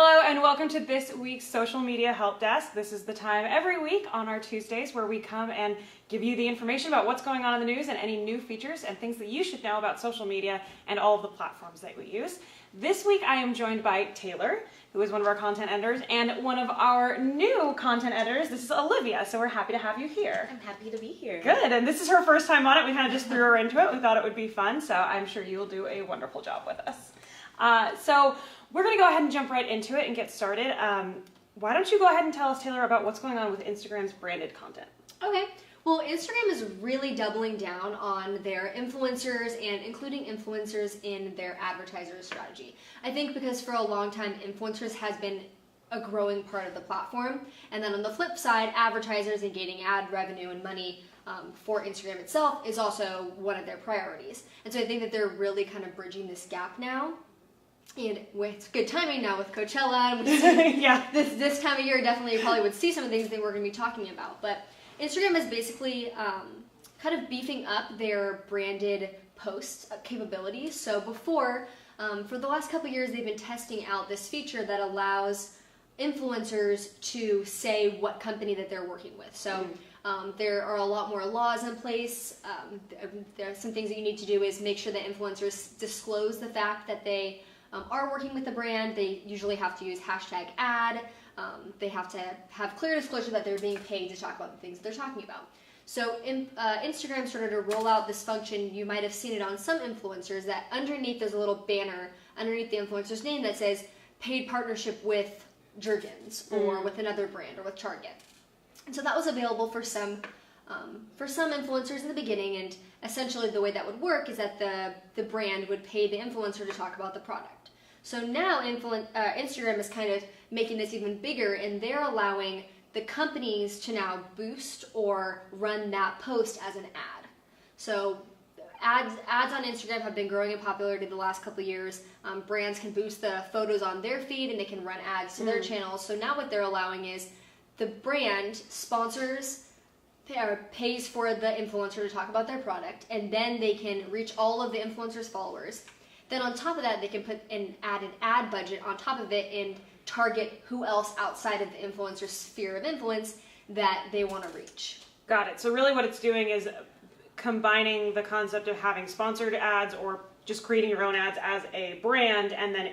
Hello and welcome to this week's Social Media Help Desk. This is the time every week on our Tuesdays where we come and give you the information about what's going on in the news and any new features and things that you should know about social media and all of the platforms that we use. This week I am joined by Taylor, who is one of our content editors, and one of our new content editors. This is Olivia, so we're happy to have you here. I'm happy to be here. Good, and this is her first time on it. We kind of just threw her into it. We thought it would be fun, so I'm sure you'll do a wonderful job with us. So we're going to go ahead and jump right into it and get started. Why don't you go ahead and tell us, Taylor, about what's going on with Instagram's branded content? Okay. Well, Instagram is really doubling down on their influencers and including influencers in their advertiser strategy. I think because for a long time, influencers has been a growing part of the platform. And then on the flip side, advertisers and gaining ad revenue and money for Instagram itself is also one of their priorities. And so I think that they're really kind of bridging this gap now. And it's good timing now with Coachella. And Yeah. This time of year, definitely you probably would see some of the things that we're going to be talking about. But Instagram is basically kind of beefing up their branded post capabilities. So before, for the last couple of years, they've been testing out this feature that allows influencers to say what company that they're working with. So there are a lot more laws in place. There are some things that you need to do is make sure that influencers disclose the fact that they are working with the brand. They usually have to use #ad. They have to have clear disclosure that they're being paid to talk about the things they're talking about. So Instagram started to roll out this function. You might have seen it on some influencers that underneath there's a little banner underneath the influencer's name that says paid partnership with Jergens or with another brand or with Target. And so that was available for some influencers in the beginning, and essentially the way that would work is that the brand would pay the influencer to talk about the product. So now Instagram is kind of making this even bigger, and they're allowing the companies to now boost or run that post as an ad. So ads on Instagram have been growing in popularity the last couple of years. Brands can boost the photos on their feed, and they can run ads to their channels. So now what they're allowing is the brand sponsors pays for the influencer to talk about their product, and then they can reach all of the influencer's followers. Then on top of that, they can put an ad budget on top of it and target who else outside of the influencer's sphere of influence that they want to reach. Got it. So really what it's doing is combining the concept of having sponsored ads or just creating your own ads as a brand, and then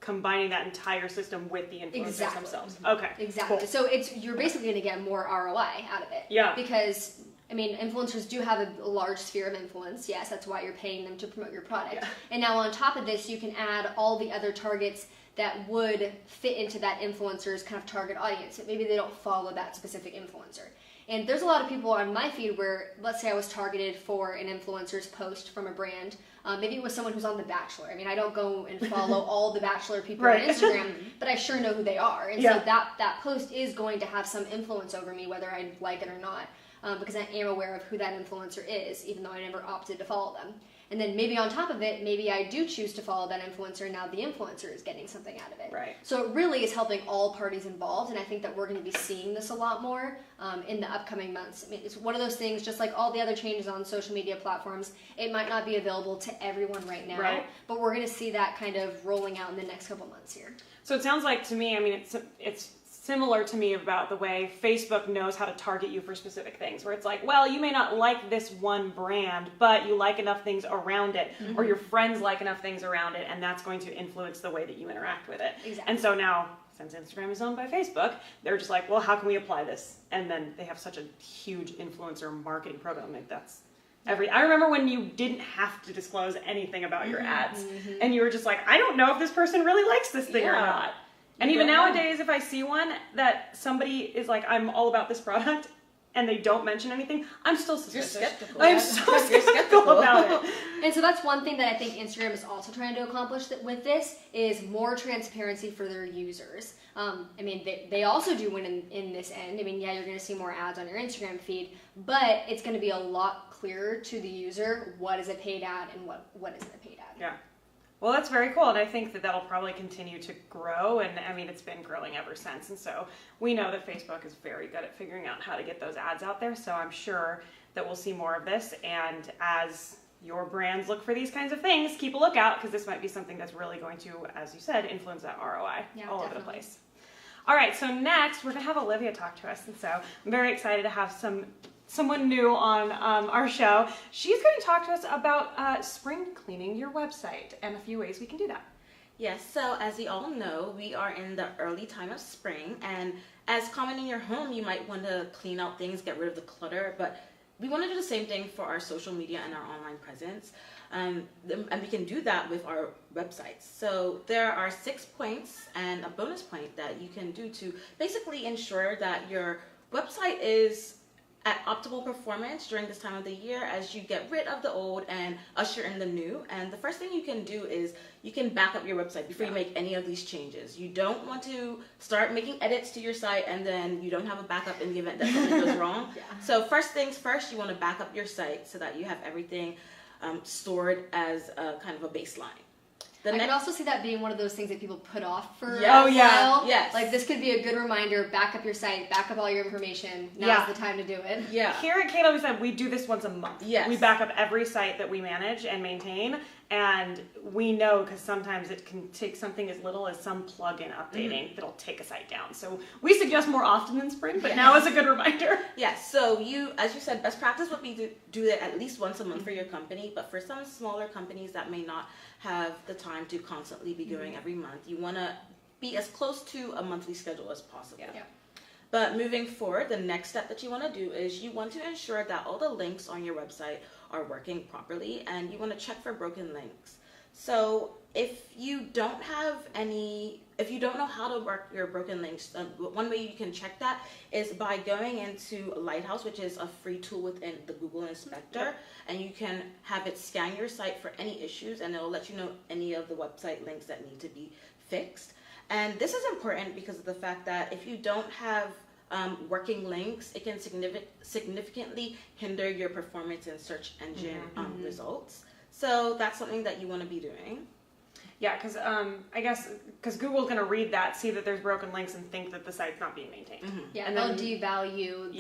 combining that entire system with the influencers themselves. Okay. Exactly. Cool. So you're basically going to get more ROI out of it. Yeah. Because influencers do have a large sphere of influence. Yes, that's why you're paying them to promote your product. Yeah. And now on top of this, you can add all the other targets that would fit into that influencer's kind of target audience. Maybe they don't follow that specific influencer. And there's a lot of people on my feed where, let's say I was targeted for an influencer's post from a brand. Maybe it was someone who's on The Bachelor. I don't go and follow all The Bachelor people on Instagram, but I sure know who they are. And so that post is going to have some influence over me, whether I like it or not, because I am aware of who that influencer is, even though I never opted to follow them. And then maybe on top of it, maybe I do choose to follow that influencer, and now the influencer is getting something out of it. Right. So it really is helping all parties involved, and I think that we're going to be seeing this a lot more in the upcoming months. It's one of those things, just like all the other changes on social media platforms, it might not be available to everyone right now, but we're going to see that kind of rolling out in the next couple months here. So it sounds like to me, it's similar to me about the way Facebook knows how to target you for specific things, where it's like, well, you may not like this one brand, but you like enough things around it, or your friends like enough things around it, and that's going to influence the way that you interact with it. Exactly. And so now, since Instagram is owned by Facebook, they're just like, well, how can we apply this? And then they have such a huge influencer marketing program. I remember when you didn't have to disclose anything about your ads, and you were just like, I don't know if this person really likes this thing or not. And even nowadays, if I see one that somebody is like, I'm all about this product, and they don't mention anything, I'm still suspicious. You're skeptical. I'm so skeptical about it. And so that's one thing that I think Instagram is also trying to accomplish with this is more transparency for their users. They also do win in this end. You're going to see more ads on your Instagram feed, but it's going to be a lot clearer to the user what is a paid ad and what isn't a paid ad. Yeah. Well, that's very cool, and I think that that'll probably continue to grow, and it's been growing ever since, and so we know that Facebook is very good at figuring out how to get those ads out there, so I'm sure that we'll see more of this, and as your brands look for these kinds of things, keep a lookout, because this might be something that's really going to, as you said, influence that ROI all over the place. All right, so next we're going to have Olivia talk to us, and so I'm very excited to have someone new on our show. She's going to talk to us about spring cleaning your website and a few ways we can do that. Yes, so as you all know, we are in the early time of spring, and as common in your home, you might want to clean out things, get rid of the clutter, but we want to do the same thing for our social media and our online presence, and we can do that with our websites. So there are 6 points and a bonus point that you can do to basically ensure that your website is at optimal performance during this time of the year as you get rid of the old and usher in the new. And the first thing you can do is you can back up your website before you make any of these changes. You don't want to start making edits to your site and then you don't have a backup in the event that something goes wrong. So first things first, you want to back up your site so that you have everything stored as a kind of a baseline. I can also see that being one of those things that people put off for a while. Yes. Like this could be a good reminder, back up your site, back up all your information. Now's the time to do it. Yeah. Here at KWSM, we do this once a month. Yes. We back up every site that we manage and maintain, and we know because sometimes it can take something as little as some plugin updating that'll take a site down. So we suggest more often than spring, but now is a good reminder. Yes, so as you said, best practice would be to do it at least once a month for your company, but for some smaller companies that may not have the time to constantly be doing every month, you want to be as close to a monthly schedule as possible. Yeah. But moving forward, the next step that you want to do is you want to ensure that all the links on your website are working properly, and you want to check for broken links. So if you don't know how to work your broken links, one way you can check that is by going into Lighthouse, which is a free tool within the Google Inspector, and you can have it scan your site for any issues, and it'll let you know any of the website links that need to be fixed. And this is important because of the fact that if you don't have working links, it can significantly hinder your performance in search engine results. So that's something that you want to be doing. Yeah, because I guess because Google's going to read that, see that there's broken links, and think that the site's not being maintained. Yeah, and they'll devalue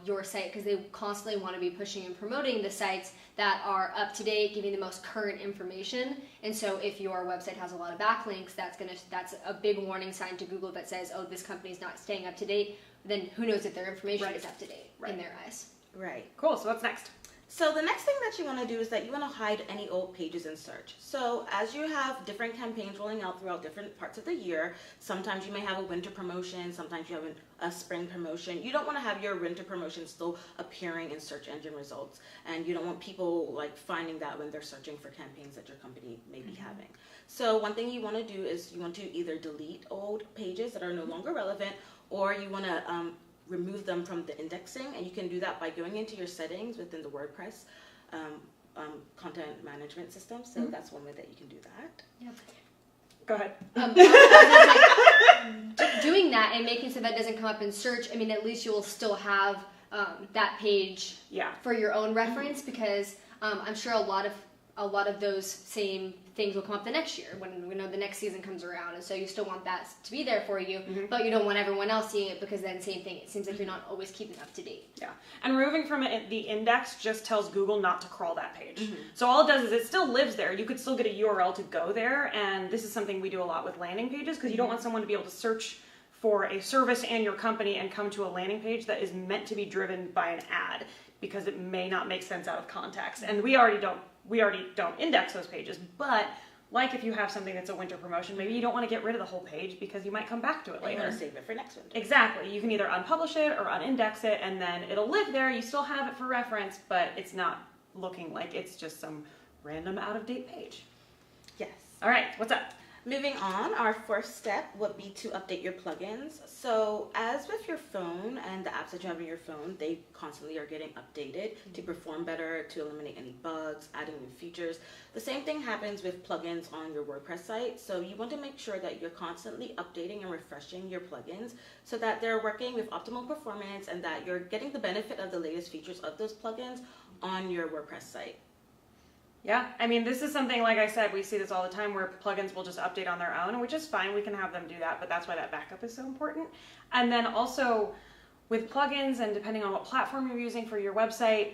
your site because they constantly want to be pushing and promoting the sites that are up to date, giving the most current information. And so if your website has a lot of backlinks, that's a big warning sign to Google that says, oh, this company's not staying up to date. Then who knows if their information is up to date in their eyes. Right. Cool. So what's next? So the next thing that you want to do is that you want to hide any old pages in search. So as you have different campaigns rolling out throughout different parts of the year, sometimes you may have a winter promotion, sometimes you have a spring promotion. You don't want to have your winter promotion still appearing in search engine results, and you don't want people like finding that when they're searching for campaigns that your company may be having. So one thing you want to do is you want to either delete old pages that are no longer relevant, or you want to remove them from the indexing, and you can do that by going into your settings within the WordPress content management system. So that's one way that you can do that. Yep. Go ahead. Doing that and making so that doesn't come up in search, I mean, at least you will still have that page for your own reference, because I'm sure a lot of those same things will come up the next year when we know the next season comes around, and so you still want that to be there for you, but you don't want everyone else seeing it, because then same thing, it seems like you're not always keeping up to date. Yeah, and removing from it the index just tells Google not to crawl that page. So all it does is it still lives there. You could still get a URL to go there, and this is something we do a lot with landing pages, because you don't want someone to be able to search for a service and your company and come to a landing page that is meant to be driven by an ad, because it may not make sense out of context. And we already don't index those pages, but like if you have something that's a winter promotion, maybe you don't want to get rid of the whole page because you might come back to it later. You want to save it for next winter. Exactly. You can either unpublish it or unindex it, and then it'll live there. You still have it for reference, but it's not looking like it's just some random out-of-date page. Yes. All right, what's up? Moving on, our first step would be to update your plugins. So as with your phone and the apps that you have on your phone, they constantly are getting updated to perform better, to eliminate any bugs, adding new features. The same thing happens with plugins on your WordPress site. So you want to make sure that you're constantly updating and refreshing your plugins so that they're working with optimal performance and that you're getting the benefit of the latest features of those plugins on your WordPress site. Yeah, I mean, this is something, like I said, we see this all the time where plugins will just update on their own, which is fine. We can have them do that, but that's why that backup is so important. And then also, with plugins and depending on what platform you're using for your website,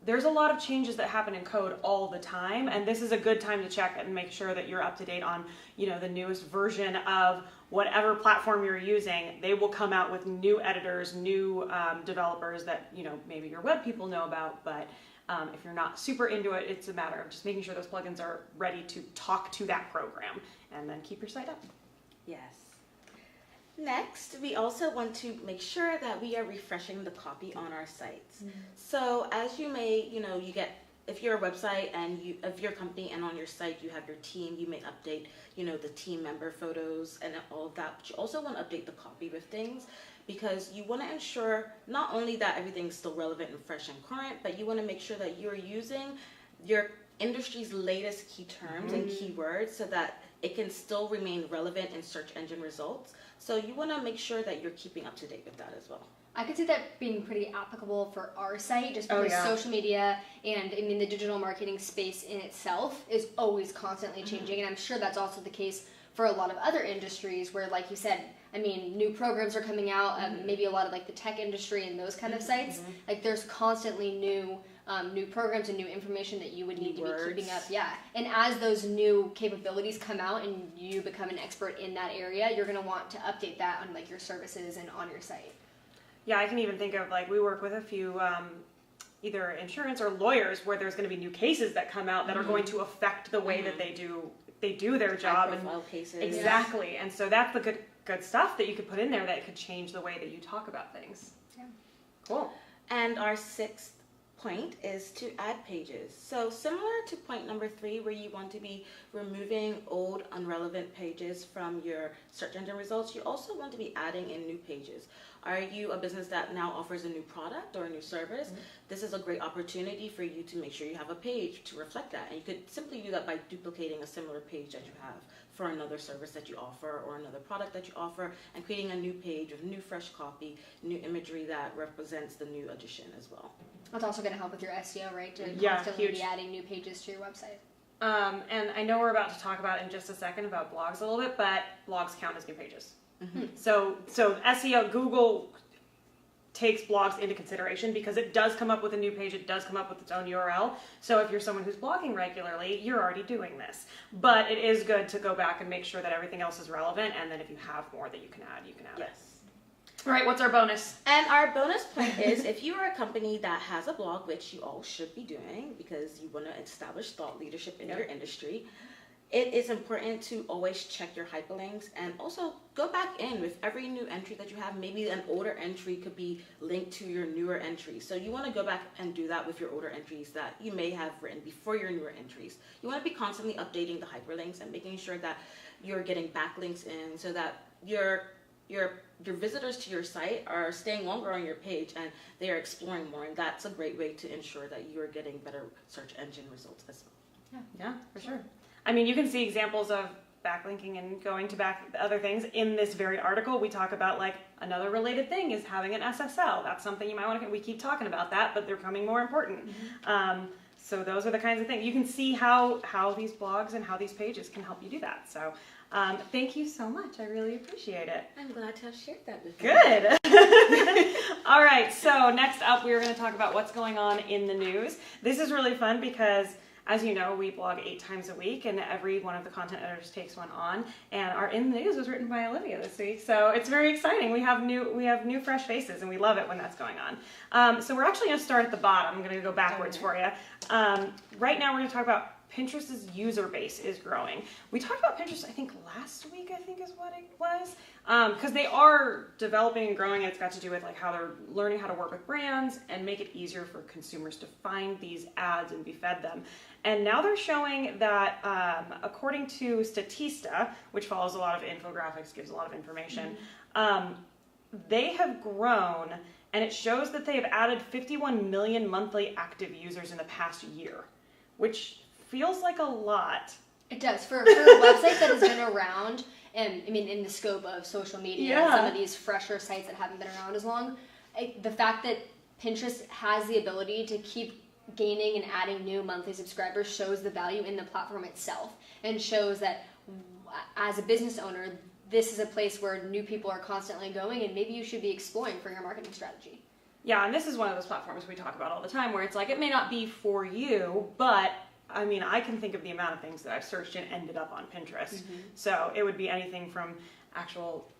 there's a lot of changes that happen in code all the time, and this is a good time to check and make sure that you're up to date on, the newest version of whatever platform you're using. They will come out with new editors, new developers that, maybe your web people know about, but if you're not super into it, it's a matter of just making sure those plugins are ready to talk to that program, and then keep your site up. Yes. Next, we also want to make sure that we are refreshing the copy on our sites. So as you may, you get, if you're a website and if you're a company and on your site you have your team, you may update, the team member photos and all of that, but you also want to update the copy with things, because you want to ensure not only that everything's still relevant and fresh and current, but you want to make sure that you're using your industry's latest key terms and keywords so that it can still remain relevant in search engine results. So you want to make sure that you're keeping up to date with that as well. I could see that being pretty applicable for our site, just because social media and the digital marketing space in itself is always constantly changing, and I'm sure that's also the case for a lot of other industries where, like you said, new programs are coming out, maybe a lot of like the tech industry and those kind of sites. Like there's constantly new programs and new information that you would need to be keeping up. Yeah, and as those new capabilities come out and you become an expert in that area, you're going to want to update that on like your services and on your site. Yeah, I can even think of, like, we work with a few either insurance or lawyers where there's going to be new cases that come out that are going to affect the way that they do their job. High-profile cases. Exactly. Yeah. And so that's the good stuff that you could put in there that could change the way that you talk about things. Yeah. Cool. And our sixth point is to add pages. So similar to point number 3, where you want to be removing old unrelevant pages from your search engine results, you also want to be adding in new pages. Are you a business that now offers a new product or a new service? This is a great opportunity for you to make sure you have a page to reflect that. And you could simply do that by duplicating a similar page that you have for another service that you offer or another product that you offer, and creating a new page with new fresh copy, new imagery that represents the new addition as well. That's also going to help with your SEO, right? To constantly be adding new pages to your website. And I know we're about to talk about in just a second about blogs a little bit, but blogs count as new pages. So SEO, Google takes blogs into consideration because it does come up with a new page, it does come up with its own URL. So if you're someone who's blogging regularly, you're already doing this. But it is good to go back and make sure that everything else is relevant, and then if you have more that you can add it. All right, what's our bonus? And our bonus point is, if you are a company that has a blog, which you all should be doing because you want to establish thought leadership in your industry, it is important to always check your hyperlinks and also go back in with every new entry that you have. Maybe an older entry could be linked to your newer entries. So you want to go back and do that with your older entries that you may have written before your newer entries. You want to be constantly updating the hyperlinks and making sure that you're getting backlinks in so that your visitors to your site are staying longer on your page and they are exploring more, and that's a great way to ensure that you are getting better search engine results as well. Yeah, for sure. I mean, you can see examples of backlinking and going to back other things in this very article. We talk about, like, another related thing is having an SSL. That's something you might want to, we keep talking about that, but they're becoming more important. So those are the kinds of things. You can see how these blogs and how these pages can help you do that. So thank you so much. I really appreciate it. I'm glad to have shared that with you. Good. All right, so next up we're going to talk about what's going on in the news. This is really fun because, as you know, we blog 8 times a week, and every one of the content editors takes one on. And our In the News was written by Olivia this week, so it's very exciting. We have new fresh faces, and we love it when that's going on. So we're actually going to start at the bottom. I'm going to go backwards for you. Right now, we're going to talk about Pinterest's user base is growing. We talked about Pinterest, I think, last week, is what it was. Because they are developing and growing, and it's got to do with like how they're learning how to work with brands and make it easier for consumers to find these ads and be fed them. And now they're showing that, according to Statista, which follows a lot of infographics, gives a lot of information, they have grown, and it shows that they have added 51 million monthly active users in the past year, which feels like a lot. It does. For a website that has been around, and I mean, in the scope of social media, and some of these fresher sites that haven't been around as long, the fact that Pinterest has the ability to keep gaining and adding new monthly subscribers shows the value in the platform itself, and shows that as a business owner, this is a place where new people are constantly going, and maybe you should be exploring for your marketing strategy. Yeah, and this is one of those platforms we talk about all the time where it's like, it may not be for you, but I mean, I can think of the amount of things that I've searched and ended up on Pinterest. So it would be anything from actual,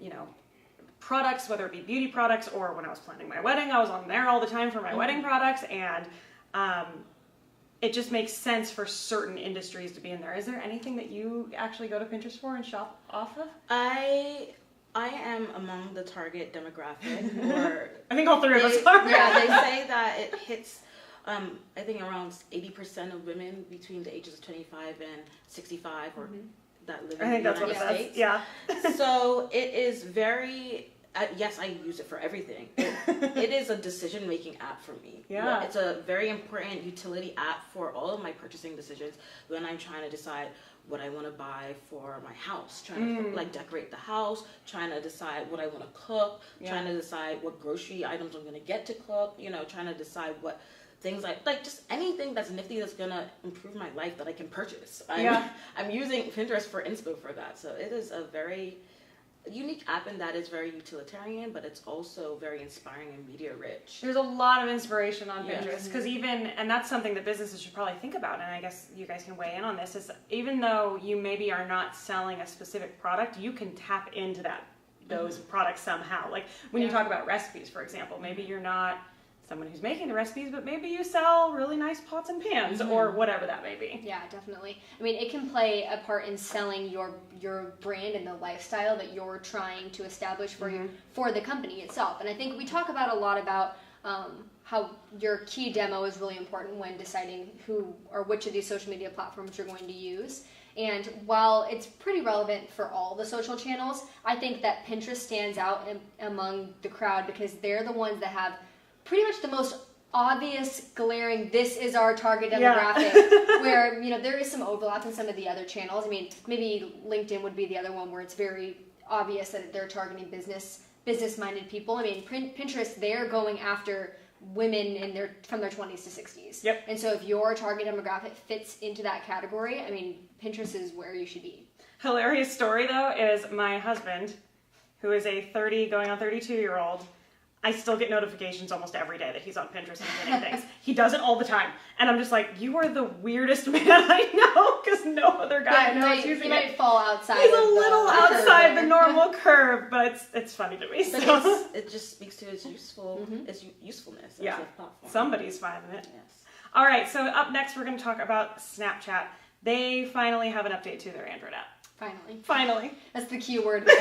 products, whether it be beauty products, or when I was planning my wedding, I was on there all the time for my wedding products, and it just makes sense for certain industries to be in there. Is there anything that you actually go to Pinterest for and shop off of? I am among the target demographic, or I think all three of us are. Yeah, they say that it hits, I think around 80% of women between the ages of 25 and 65, or that live in the United States. Yeah. So it is very. Yes, I use it for everything. It is a decision-making app for me. Yeah. It's a very important utility app for all of my purchasing decisions when I'm trying to decide what I want to buy for my house, trying to decorate the house, trying to decide what I want to cook, trying to decide what grocery items I'm going to get to cook, trying to decide what things like just anything that's nifty that's going to improve my life that I can purchase. I'm using Pinterest for inspo for that. So it is a very unique app in that it's very utilitarian, but it's also very inspiring and media rich. There's a lot of inspiration on Pinterest because and that's something that businesses should probably think about, and I guess you guys can weigh in on this, is even though you maybe are not selling a specific product, you can tap into those products somehow. Like when you talk about recipes, for example, maybe you're not someone who's making the recipes, but maybe you sell really nice pots and pans or whatever that may be. Yeah, definitely. I mean, it can play a part in selling your brand and the lifestyle that you're trying to establish for the company itself. And I think we talk about a lot about how your key demo is really important when deciding who or which of these social media platforms you're going to use. And while it's pretty relevant for all the social channels, I think that Pinterest stands out among the crowd because they're the ones that have pretty much the most obvious, glaring, this is our target demographic, where, there is some overlap in some of the other channels. I mean, maybe LinkedIn would be the other one where it's very obvious that they're targeting business-minded people. I mean, Pinterest, they're going after women from their 20s to 60s. Yep. And so if your target demographic fits into that category, I mean, Pinterest is where you should be. Hilarious story, though, is my husband, who is a 30 going on 32-year-old, I still get notifications almost every day that he's on Pinterest and getting things. He does it all the time. And I'm just like, you are the weirdest man I know, because no other guy knows using it. He might fall outside. He's a little outside the normal curve, but it's funny to me. But it just speaks to its usefulness as a platform. Somebody's finding it. Yes. All right, so up next we're going to talk about Snapchat. They finally have an update to their Android app. Finally. That's the key word there.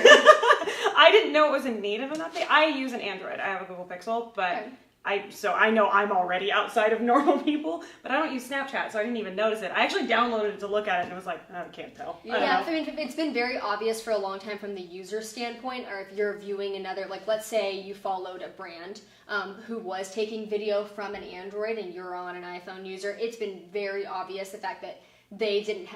I didn't know it was in need of an update. I use an Android. I have a Google Pixel, but I know I'm already outside of normal people, but I don't use Snapchat, so I didn't even notice it. I actually downloaded it to look at it and was like, I can't tell. I mean, it's been very obvious for a long time from the user standpoint, or if you're viewing another, like let's say you followed a brand who was taking video from an Android and you're on an iPhone user, it's been very obvious the fact that they didn't,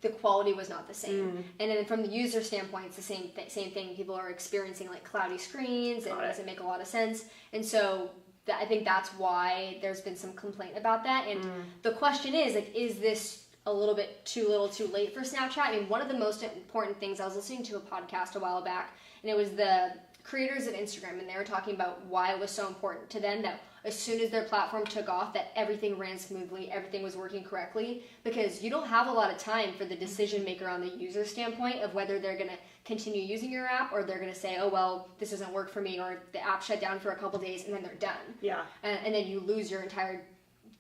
the quality was not the same. And then from the user standpoint, it's the same thing. People are experiencing like cloudy screens, and it doesn't make a lot of sense. And so I think that's why there's been some complaint about that. And the question is, like, is this a little bit too little too late for Snapchat? I mean, one of the most important things, I was listening to a podcast a while back, and it was the creators of Instagram, and they were talking about why it was so important to them that as soon as their platform took off, that everything ran smoothly, everything was working correctly, because you don't have a lot of time for the decision maker on the user standpoint of whether they're going to continue using your app or they're going to say, oh, well, this doesn't work for me, or the app shut down for a couple days and then they're done. Yeah. And then you lose your entire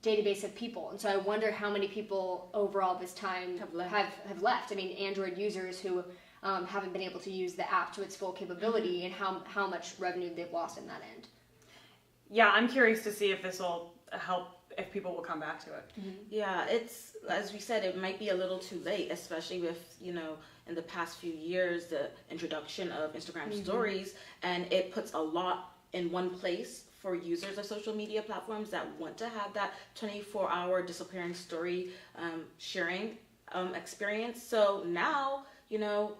database of people. And so I wonder how many people overall this time have left. I mean, Android users who haven't been able to use the app to its full capability, and how much revenue they've lost in that end. Yeah, I'm curious to see if this will help, if people will come back to it. Yeah, it's, as we said, it might be a little too late, especially with, in the past few years, the introduction of Instagram stories, and it puts a lot in one place for users of social media platforms that want to have that 24-hour disappearing story sharing experience. So now,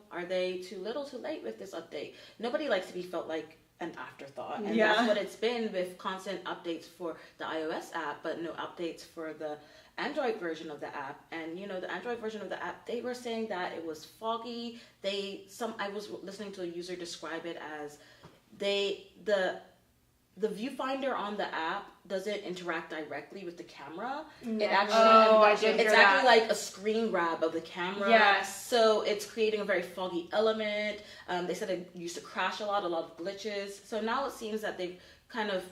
are they too little too late with this update? Nobody likes to be felt like an afterthought. And that's what it's been with constant updates for the iOS app, but no updates for the Android version of the app. And the Android version of the app, they were saying that it was foggy. I was listening to a user describe it as the viewfinder on the app doesn't interact directly with the camera. It actually it's actually like a screen grab of the camera. Yes. So it's creating a very foggy element. They said it used to crash a lot of glitches. So now it seems that they've kind of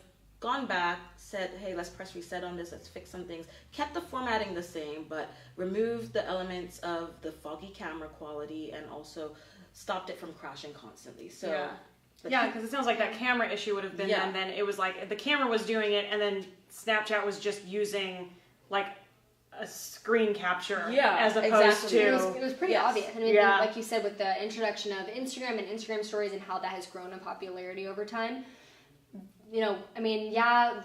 gone back, said, hey, let's press reset on this, let's fix some things. Kept the formatting the same, but removed the elements of the foggy camera quality and also stopped it from crashing constantly. So yeah, because it sounds like that camera issue would have been and then it was like the camera was doing it and then Snapchat was just using like a screen capture as opposed to... It was pretty obvious. I mean, like you said, with the introduction of Instagram and Instagram stories and how that has grown in popularity over time,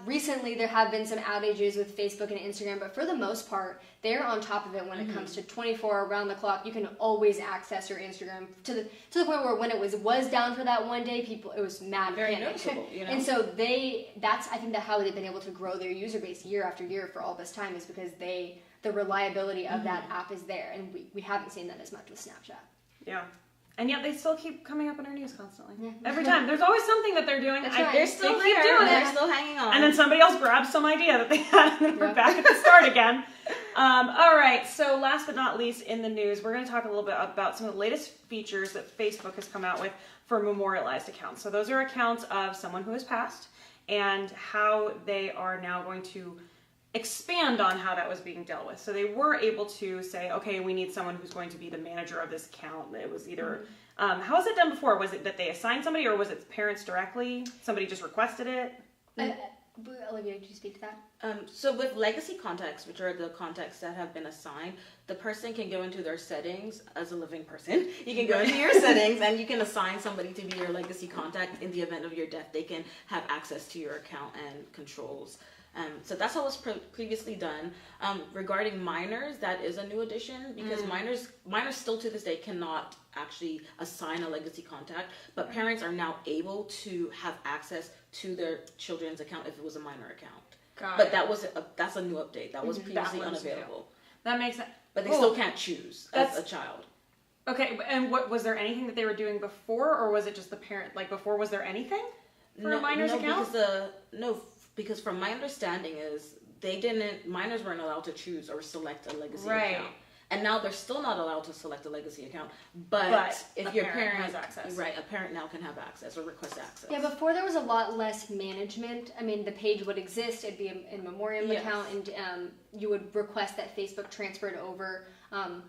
recently there have been some outages with Facebook and Instagram, but for the most part, they're on top of it when it comes to 24 around the clock. You can always access your Instagram to the point where when it was down for that one day, it was mad very panic. noticeable. And so that's I think how they've been able to grow their user base year after year for all this time is because the reliability of that app is there, and we haven't seen that as much with Snapchat. Yeah. And yet they still keep coming up in our news constantly. Yeah. Every time. There's always something that they're doing. That's right. They're still keep there. doing They're it. still hanging on. And then somebody else grabs some idea that they had, and then we're back at the start again. All right. So last but not least in the news, we're going to talk a little bit about some of the latest features that Facebook has come out with for memorialized accounts. So those are accounts of someone who has passed and how they are now going to expand on how that was being dealt with. So they were able to say, okay, we need someone who's going to be the manager of this account. It was either... how was it done before? Was it that they assigned somebody, or was it parents directly? Somebody just requested it? Olivia, could you speak to that? So with legacy contacts, which are the contacts that have been assigned, the person can go into their settings as a living person. You can go into your settings and you can assign somebody to be your legacy contact. In the event of your death, they can have access to your account and controls. So that's how it was previously done. Regarding minors, that is a new addition because minors still to this day cannot actually assign a legacy contact, but parents are now able to have access to their children's account if it was a minor account. That's a new update. That was previously unavailable. That makes sense. But they still can't choose as a child. Okay, and what was there anything that they were doing before, or was it just the parent? Like before, was there anything for a minor's account? Because from my understanding is minors weren't allowed to choose or select a legacy right. account. And now they're still not allowed to select a legacy account. But if your parent has access. Right, a parent now can have access or request access. Yeah, before there was a lot less management. I mean, the page would exist, it'd be an in memoriam account, and you would request that Facebook transfer it over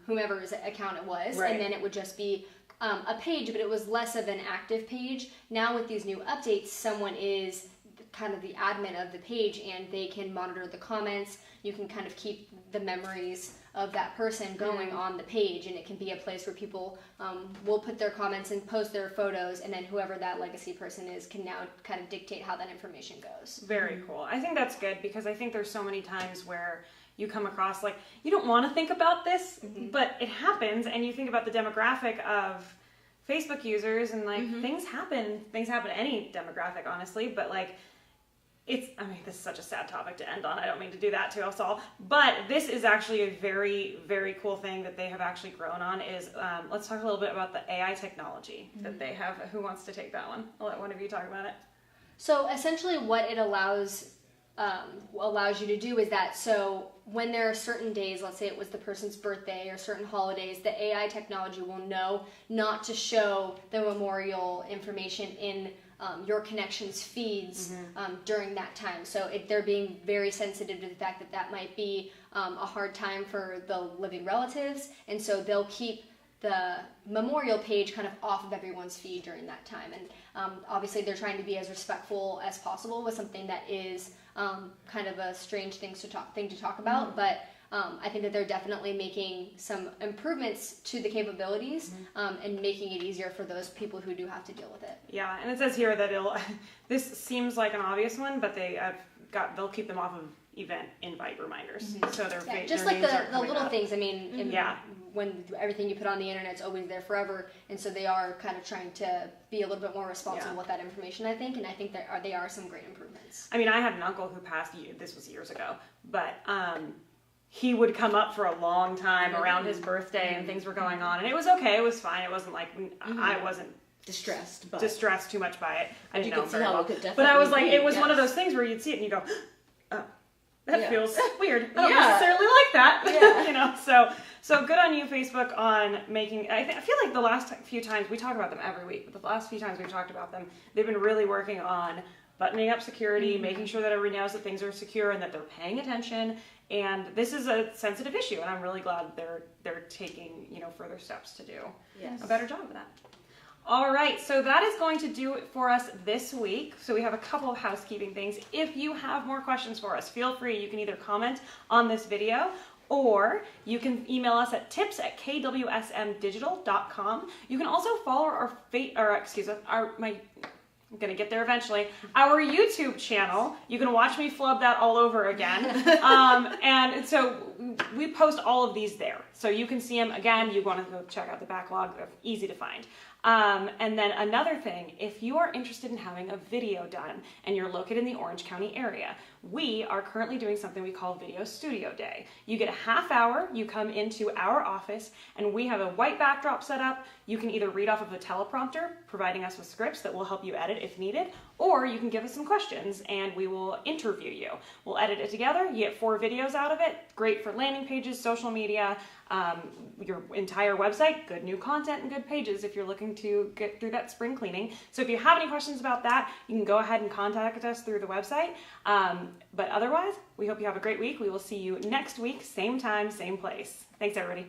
whomever's account it was, and then it would just be a page, but it was less of an active page. Now with these new updates, someone is kind of the admin of the page and they can monitor the comments. You can kind of keep the memories of that person going on the page, and it can be a place where people will put their comments and post their photos, and then whoever that legacy person is can now kind of dictate how that information goes. Very cool. I think that's good because I think there's so many times where you come across like you don't want to think about this, but it happens, and you think about the demographic of Facebook users, and like things happen to any demographic, honestly, but like this is such a sad topic to end on. I don't mean to do that to us all, but this is actually a very, very cool thing that they have actually grown on is, let's talk a little bit about the AI technology that they have. Who wants to take that one? I'll let one of you talk about it. So essentially what it allows you to do is that, so when there are certain days, let's say it was the person's birthday or certain holidays, the AI technology will know not to show the memorial information in your connections feeds during that time. So they're being very sensitive to the fact that that might be a hard time for the living relatives, and so they'll keep the memorial page kind of off of everyone's feed during that time. And obviously they're trying to be as respectful as possible with something that is kind of a strange thing to talk about, but I think that they're definitely making some improvements to the capabilities and making it easier for those people who do have to deal with it. Yeah, and it says here that this seems like an obvious one, but they'll keep them off of event invite reminders. So their Yeah, their just like names are the coming little up. things. I mean, Yeah. when everything you put on the internet's always there forever, and so they are kind of trying to be a little bit more responsible with that information, I think, and I think they are some great improvements. I mean, I had an uncle who passed, this was years ago, but he would come up for a long time around his birthday and things were going on, and it was okay, it was fine, it wasn't like, I wasn't distressed too much by it. I didn't know very well. But I was like, it was one of those things where you'd see it and you go, oh, that feels weird. I don't necessarily like that. You know, so good on you, Facebook, on making. I feel like the last few times we talk about them every week, but the last few times we've talked about them, they've been really working on buttoning up security, making sure that everybody knows that things are secure and that they're paying attention. And this is a sensitive issue, and I'm really glad they're taking further steps to do a better job of that. All right, so that is going to do it for us this week. So we have a couple of housekeeping things. If you have more questions for us, feel free. You can either comment on this video or you can email us at tips@kwsmdigital.com. You can also follow I'm gonna get there eventually. Our YouTube channel, you can watch me flub that all over again. And so we post all of these there. So you can see them again. You want to go check out the backlog, they're easy to find. And then another thing, if you are interested in having a video done and you're located in the Orange County area, we are currently doing something we call Video Studio Day. You get a half hour, you come into our office, and we have a white backdrop set up. You can either read off of a teleprompter, providing us with scripts that will help you edit if needed, or you can give us some questions and we will interview you. We'll edit it together, you get 4 videos out of it, great for landing pages, social media, your entire website, good new content and good pages if you're looking to get through that spring cleaning. So if you have any questions about that, you can go ahead and contact us through the website. But otherwise, we hope you have a great week. We will see you next week, same time, same place. Thanks, everybody.